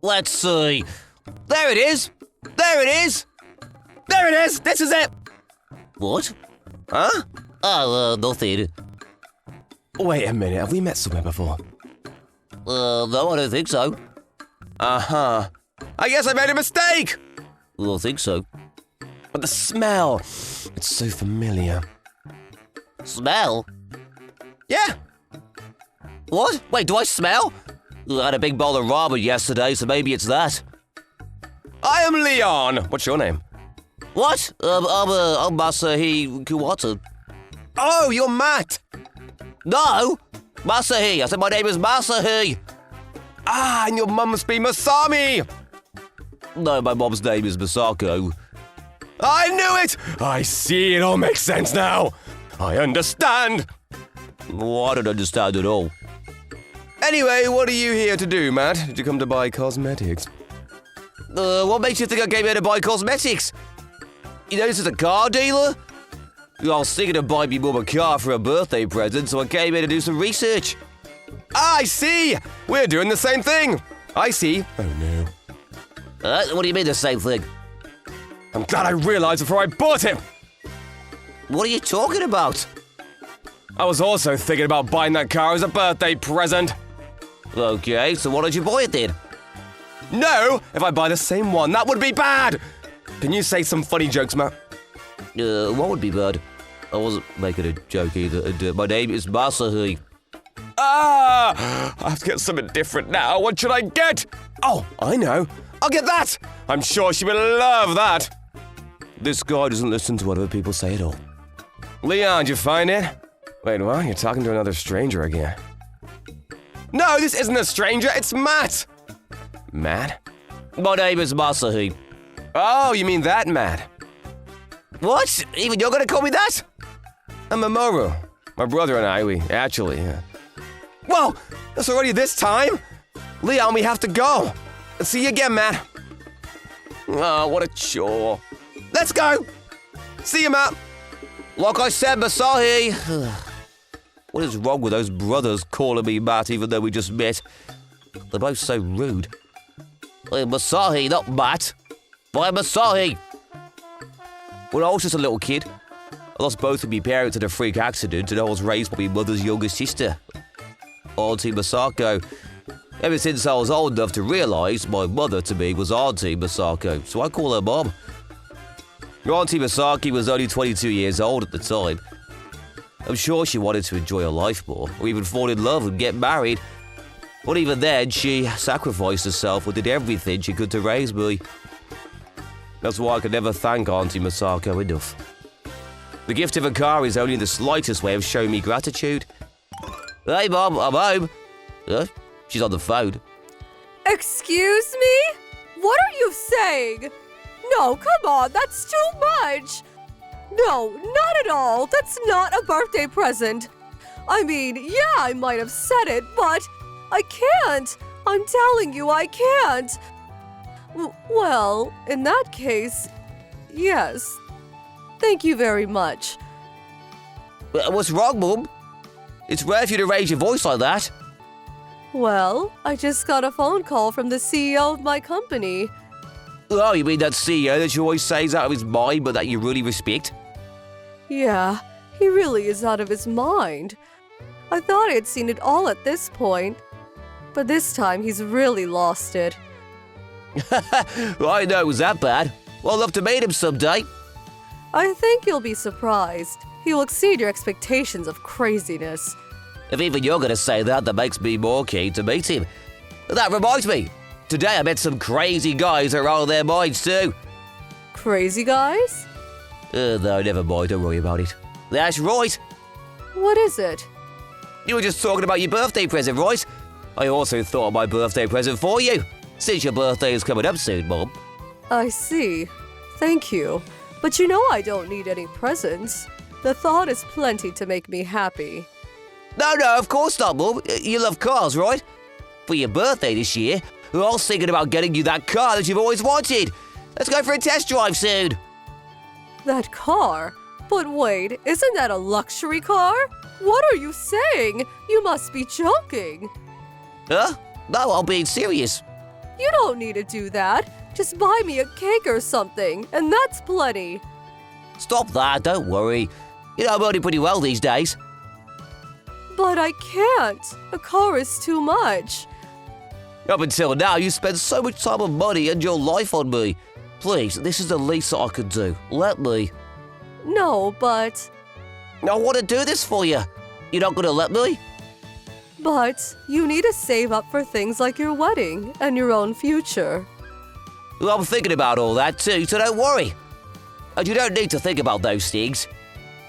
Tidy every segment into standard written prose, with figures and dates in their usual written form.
Let's see. There it is! There it is! There it is! This is it! What? Huh? Oh, nothing. Wait a minute, have we met somewhere before? No, I don't think so. Uh-huh. I guess I made a mistake! I don't think so. But the smell, it's so familiar. Smell? Yeah! What? Wait, do I smell? I had a big bowl of ramen yesterday, so maybe it's that. I am Leon! What's your name? What? I'm Masahi Kuwata. Oh, you're Matt! No! Masahi! I said my name is Masahi! Ah, and your mum must be Masami! No, my mom's name is Masako. I knew it! I see, it all makes sense now! I understand! Oh, I don't understand at all. Anyway, what are you here to do, Matt? Did you come to buy cosmetics? What makes you think I came here to buy cosmetics? You know this is a car dealer? I was thinking of buying me mum a car for a birthday present, so I came here to do some research. Ah, I see! We're doing the same thing! I see. Oh no. What do you mean the same thing? I'm glad I realized before I bought it! What are you talking about? I was also thinking about buying that car as a birthday present. Okay, so why don't you buy it then? No! If I buy the same one, that would be bad! Can you say some funny jokes, Matt? What would be bad? I wasn't making a joke either. My name is Masahi. Ah! I have to get something different now. What should I get? Oh, I know. I'll get that! I'm sure she will love that. This guy doesn't listen to what other people say at all. Leon, did you find it? Wait, what? You're talking to another stranger again. No, this isn't a stranger, it's Matt! Matt? My name is Masahi. Oh, you mean that Matt? What? Even you're gonna call me that? I'm Mamoru. My brother and I, we actually... Whoa! That's already this time? Leon, we have to go. See you again, Matt. Oh, what a chore. Let's go! See you, Matt. Like I said, Masahi. What is wrong with those brothers calling me Matt even though we just met? They're both so rude. Masahi, not Matt. By Masahi. When I was just a little kid, I lost both of my parents in a freak accident and I was raised by my mother's younger sister, Auntie Masako. Ever since I was old enough to realise my mother to me was Auntie Masako, so I call her Mom. Auntie Masaki was only 22 years old at the time. I'm sure she wanted to enjoy her life more, or even fall in love and get married. But even then, she sacrificed herself and did everything she could to raise me. That's why I could never thank Auntie Masako enough. The gift of a car is only the slightest way of showing me gratitude. Hey, Mom, I'm home. She's on the phone. Excuse me? What are you saying? No, come on, that's too much. No, not at all. That's not a birthday present. I mean, yeah, I might have said it, but I can't. I'm telling you, I can't. Well, in that case, yes. Thank you very much. What's wrong, Mum? It's rare for you to raise your voice like that. Well, I just got a phone call from the CEO of my company. Oh, you mean that CEO that you always say is out of his mind, but that you really respect? Yeah, he really is out of his mind. I thought I had seen it all at this point, but this time he's really lost it. I know it was that bad. Well, I'd love to meet him someday. I think you'll be surprised. He will exceed your expectations of craziness. If even you're going to say that, that makes me more keen to meet him. That reminds me. Today I met some crazy guys that are out of their minds too. Crazy guys? No, never mind, don't worry about it. That's right. What is it? You were just talking about your birthday present, right? I also thought of my birthday present for you, since your birthday is coming up soon, Mom. I see. Thank you. But you know I don't need any presents. The thought is plenty to make me happy. No, of course not, Mom. You love cars, right? For your birthday this year, I was thinking about getting you that car that you've always wanted. Let's go for a test drive soon. That car? But wait, isn't that a luxury car? What are you saying? You must be joking. Huh? No, I'm being serious. You don't need to do that. Just buy me a cake or something, and that's plenty. Stop that, don't worry. You know I'm earning pretty well these days. But I can't. A car is too much. Up until now, you spent so much time and money and your life on me. Please, this is the least that I could do. Let me. No, but... I want to do this for you. You're not going to let me? But you need to save up for things like your wedding and your own future. Well, I'm thinking about all that too, so don't worry. And you don't need to think about those things.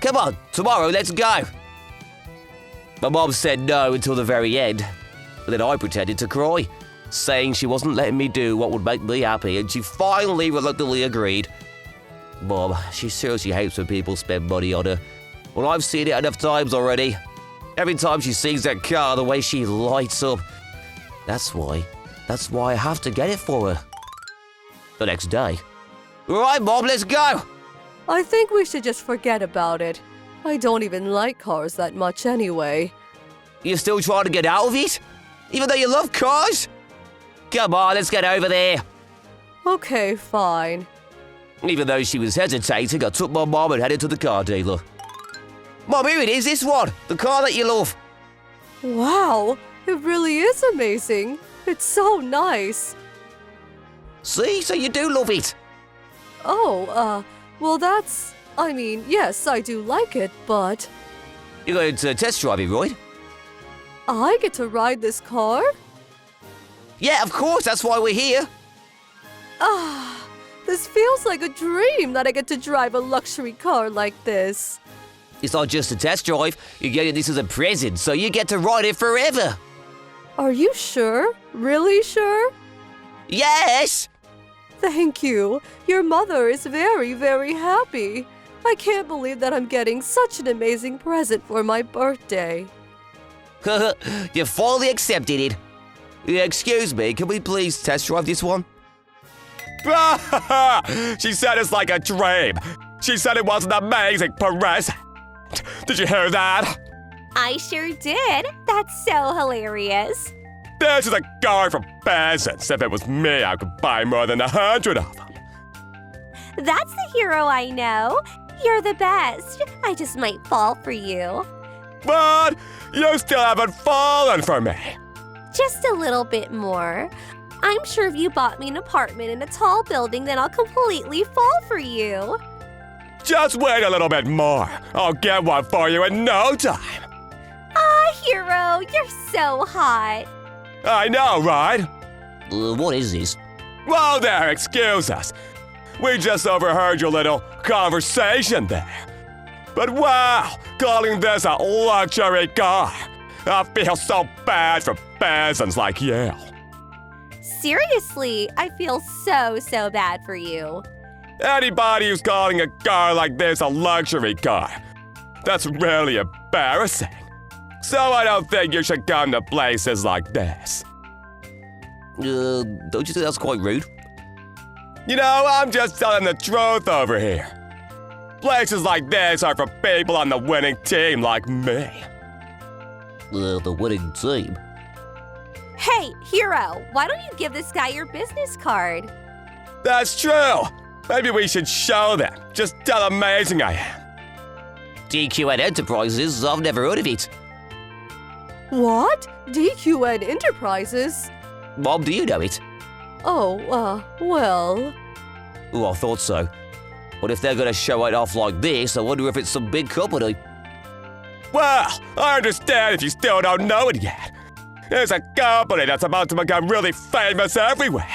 Come on, tomorrow, let's go. My mom said no until the very end. But then I pretended to cry, saying she wasn't letting me do what would make me happy, and she finally reluctantly agreed. Mom, she seriously hates when people spend money on her. Well, I've seen it enough times already. Every time she sees that car, the way she lights up. That's why I have to get it for her. The next day. Right, Mom, let's go! I think we should just forget about it. I don't even like cars that much anyway. You're still trying to get out of it? Even though you love cars? Come on, let's get over there. Okay, fine. Even though she was hesitating, I took my mom and headed to the car dealer. Mom, here it is, this one, the car that you love. Wow, it really is amazing. It's so nice. See, so you do love it. Oh, well yes, I do like it, but... You're going to test drive it, right? I get to ride this car? Yeah, of course, that's why we're here. This feels like a dream that I get to drive a luxury car like this. It's not just a test drive, you're getting this as a present, so you get to ride it forever. Are you sure? Really sure? Yes! Thank you. Your mother is very, very happy. I can't believe that I'm getting such an amazing present for my birthday. You finally accepted it. Excuse me, can we please test drive this one? She said it's like a dream. She said it was an amazing present. Did you hear that? I sure did. That's so hilarious. This is a car for peasants. If it was me, I could buy more than 100 of them. That's the hero I know. You're the best. I just might fall for you. But you still haven't fallen for me. Just a little bit more. I'm sure if you bought me an apartment in a tall building, then I'll completely fall for you. Just wait a little bit more. I'll get one for you in no time. Hero, you're so hot. I know, right? What is this? Whoa there, excuse us. We just overheard your little conversation there. But wow, calling this a luxury car. I feel so bad for peasants like you. Seriously, I feel so bad for you. Anybody who's calling a car like this a luxury car, that's really embarrassing. So I don't think you should come to places like this. Don't you think that's quite rude? You know, I'm just telling the truth over here. Places like this are for people on the winning team like me. The winning team? Hey, Hero, why don't you give this guy your business card? That's true. Maybe we should show them. Just how amazing I am. DQN Enterprises? I've never heard of it. What? DQN Enterprises? Mom, do you know it? Oh, well... Oh, I thought so. But if they're going to show it off like this, I wonder if it's some big company. Well, I understand if you still don't know it yet. It's a company that's about to become really famous everywhere.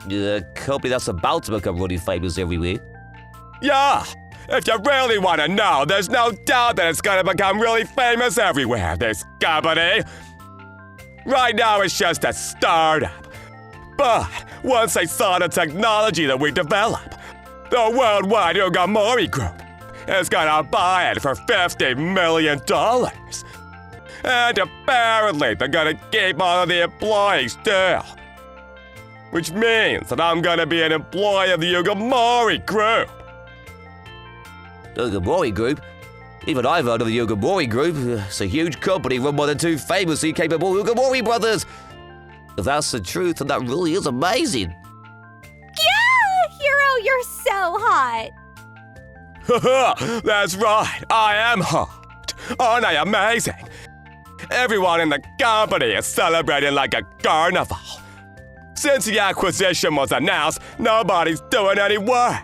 A company that's about to become really famous everywhere? Yeah, if you really want to know, there's no doubt that it's going to become really famous everywhere, this company. Right now, it's just a startup. But once they saw the technology that we develop, the worldwide Ugamori Group is gonna buy it for $50 million. And apparently, they're gonna keep all of the employees too. Which means that I'm gonna be an employee of the Ugamori Group. The Ugamori Group? Even I've heard of the Ugamori Group. It's a huge company run by the two famously capable Ugamori brothers. If that's the truth, then that really is amazing. Yeah, Hero, you're so hot. That's right, I am hot. Aren't I amazing? Everyone in the company is celebrating like a carnival. Since the acquisition was announced, nobody's doing any work.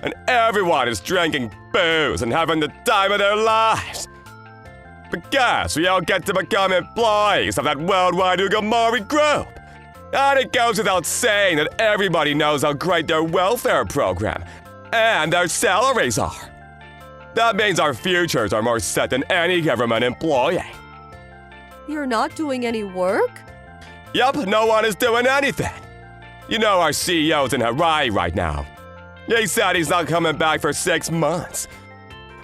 And everyone is drinking booze and having the time of their lives. Because we all get to become employees of that worldwide Ugamori group. And it goes without saying that everybody knows how great their welfare program and their salaries are. That means our futures are more set than any government employee. You're not doing any work? Yup, no one is doing anything. You know our CEO's in Hawaii right now. He said he's not coming back for 6 months.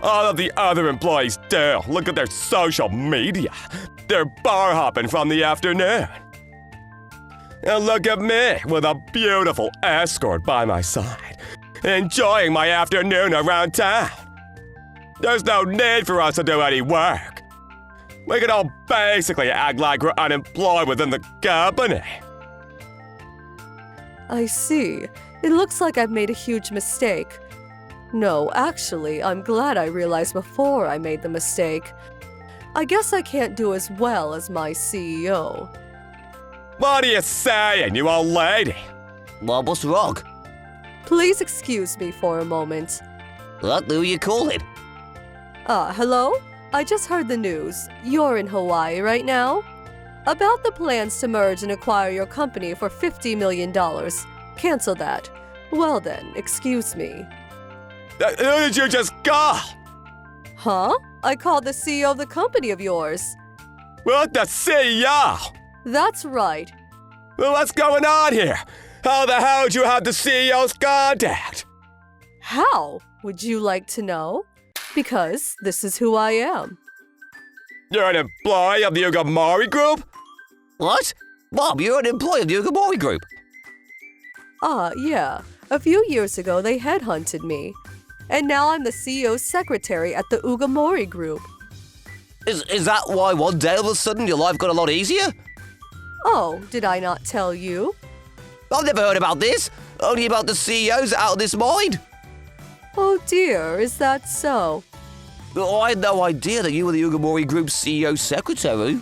All of the other employees do. Look at their social media. They're bar hopping from the afternoon. And look at me with a beautiful escort by my side, enjoying my afternoon around town. There's no need for us to do any work. We can all basically act like we're unemployed within the company. I see. It looks like I've made a huge mistake. No, actually, I'm glad I realized before I made the mistake. I guess I can't do as well as my CEO. What are you saying, you old lady? Well, what's wrong? Please excuse me for a moment. What do you call it? Hello? I just heard the news. You're in Hawaii right now? About the plans to merge and acquire your company for $50 million. Cancel that. Well then, excuse me. Who did you just call? Huh? I called the CEO of the company of yours. What, the CEO? That's right. Well, what's going on here? How the hell did you have the CEO's contact? How? Would you like to know? Because this is who I am. You're an employee of the Ugamori Group? What? Bob, you're an employee of the Ugamori Group. Yeah. A few years ago, they headhunted me. And now I'm the CEO's secretary at the Ugamori Group. Is that why one day all of a sudden your life got a lot easier? Oh, did I not tell you? I've never heard about this. Only about the CEOs out of this mind. Oh dear, is that so? I had no idea that you were the Ugamori Group's CEO secretary.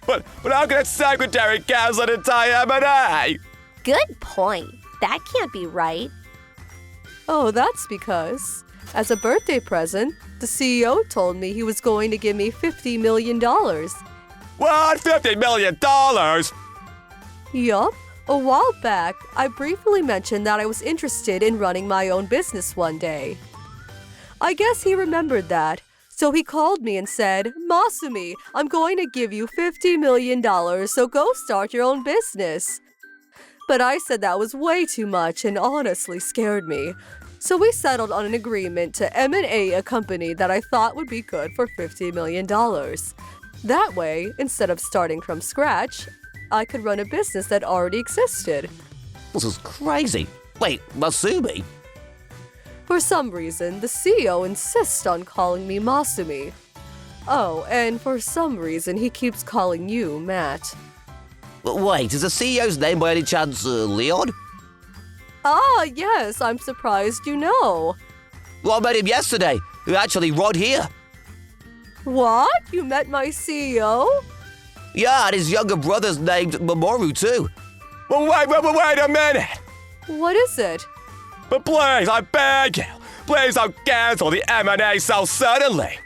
But how can a secretary cancel an entire M&A? Good point. That can't be right. Oh, that's because, as a birthday present, the CEO told me he was going to give me $50 million. What? $50 million? Yup. A while back, I briefly mentioned that I was interested in running my own business one day. I guess he remembered that, so he called me and said, "Masumi, I'm going to give you $50 million, so go start your own business." But I said that was way too much and honestly scared me. So we settled on an agreement to M&A a company that I thought would be good for $50 million. That way, instead of starting from scratch, I could run a business that already existed. This is crazy. Wait, Masumi? For some reason, the CEO insists on calling me Masumi. Oh, and for some reason, he keeps calling you Matt. Wait, is the CEO's name by any chance Leon? Ah, yes, I'm surprised you know. Well, I met him yesterday. Actually, right here. What? You met my CEO? Yeah, and his younger brother's named Mamoru, too. Well, wait a minute. What is it? But please, I beg you, please don't cancel the M&A so suddenly.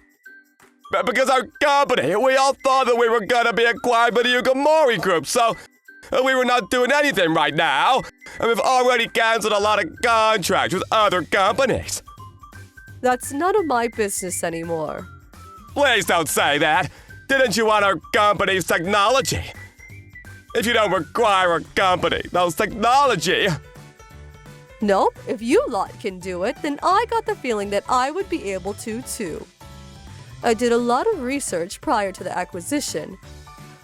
Because our company, we all thought that we were gonna be acquired by the Ugamori Group, so we were not doing anything right now. And we've already canceled a lot of contracts with other companies. That's none of my business anymore. Please don't say that. Didn't you want our company's technology? If you don't require our company, those technology. Nope, if you lot can do it, then I got the feeling that I would be able to too. I did a lot of research prior to the acquisition,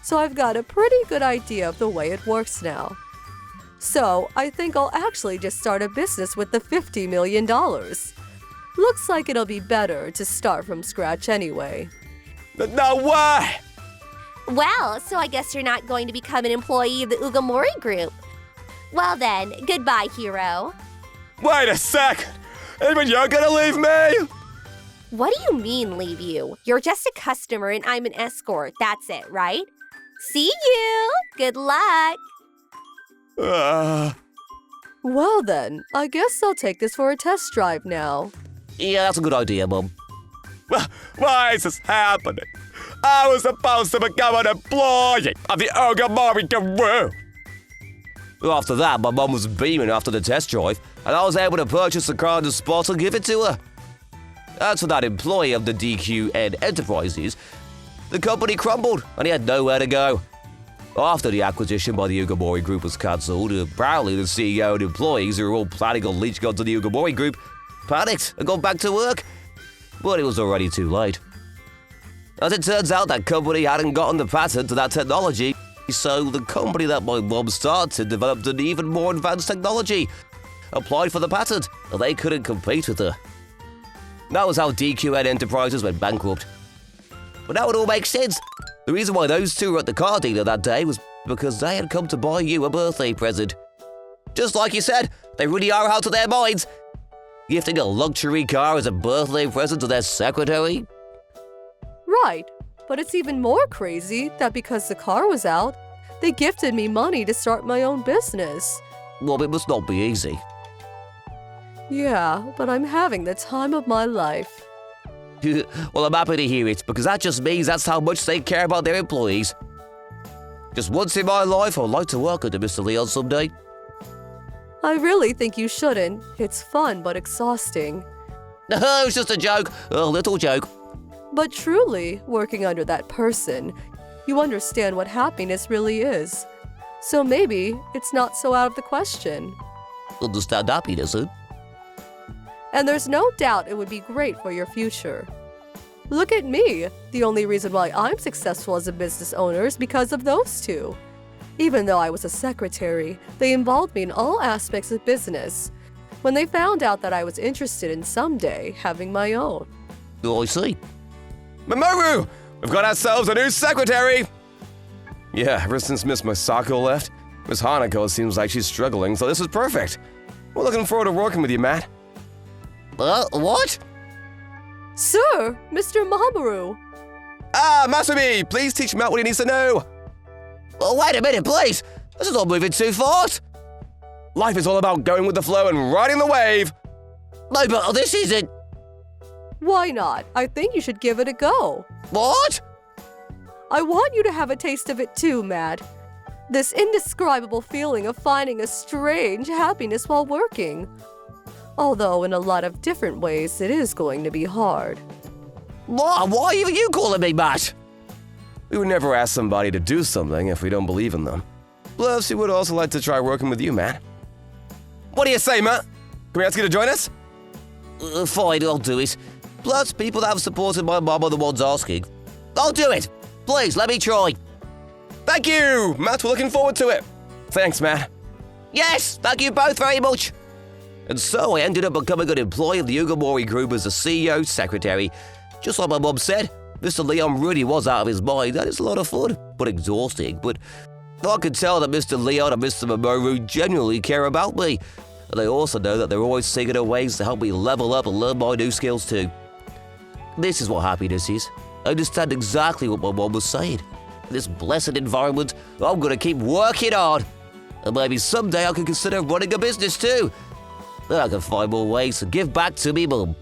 so I've got a pretty good idea of the way it works now. So I think I'll actually just start a business with the $50 million. Looks like it'll be better to start from scratch anyway. No way! Well, so I guess you're not going to become an employee of the Ugamori group. Well then, goodbye, hero. Wait a sec! Even you're gonna leave me? What do you mean, leave you? You're just a customer and I'm an escort, that's it, right? See you! Good luck! Well then, I guess I'll take this for a test drive now. Yeah, that's a good idea, Mum. Why is this happening? I was supposed to become an employee of the Ugamori group. After that, my mum was beaming after the test drive, and I was able to purchase the car on the spot and give it to her. As for that employee of the DQN Enterprises, the company crumbled, and he had nowhere to go. After the acquisition by the Ugamori Group was cancelled, apparently the CEO and employees who were all planning on leeching onto the Ugamori Group panicked and got back to work. But it was already too late. As it turns out, that company hadn't gotten the patent to that technology, so the company that my mum started developed an even more advanced technology, applied for the patent, and they couldn't compete with her. That was how DQN Enterprises went bankrupt. But now it all makes sense. The reason why those two were at the car dealer that day was because they had come to buy you a birthday present. Just like you said, they really are out of their minds. Gifting a luxury car as a birthday present to their secretary? Right, but it's even more crazy that because the car was out, they gifted me money to start my own business. Well, it must not be easy. Yeah, but I'm having the time of my life. Well, I'm happy to hear it, because that just means that's how much they care about their employees. Just once in my life, I'd like to work under Mr. Leon someday. I really think you shouldn't. It's fun but exhausting. No, it's just a joke, a little joke. But truly, working under that person, you understand what happiness really is. So maybe it's not so out of the question. Understand happiness, huh? And there's no doubt it would be great for your future. Look at me. The only reason why I'm successful as a business owner is because of those two. Even though I was a secretary, they involved me in all aspects of business when they found out that I was interested in someday having my own. Oh, I see. Mamoru! We've got ourselves a new secretary! Yeah, ever since Miss Masako left, Miss Hanako seems like she's struggling, so this is perfect. We're looking forward to working with you, Matt. What? Sir, Mr. Mamoru. Masumi, please teach Matt what he needs to know. Oh, wait a minute, please. This is all moving too fast. Life is all about going with the flow and riding the wave. No, but this isn't. Why not? I think you should give it a go. What? I want you to have a taste of it too, Matt. This indescribable feeling of finding a strange happiness while working. Although in a lot of different ways, it is going to be hard. Why are you calling me Matt? We would never ask somebody to do something if we don't believe in them. Plus, we would also like to try working with you, Matt. What do you say, Matt? Can we ask you to join us? Fine, I'll do it. Plus, people that have supported my mum are the ones asking. I'll do it. Please, let me try. Thank you, Matt. We're looking forward to it. Thanks, Matt. Yes, thank you both very much. And so I ended up becoming an employee of the Ugamori Group as the CEO secretary. Just like my mum said, Mr. Leon really was out of his mind, and it's a lot of fun, but exhausting. But I could tell that Mr. Leon and Mr. Mamoru genuinely care about me. And they also know that they're always thinking of ways to help me level up and learn my new skills too. This is what happiness is. I understand exactly what my mum was saying. In this blessed environment, I'm going to keep working hard. And maybe someday I can consider running a business too. Then I can find more ways to give back to me mum.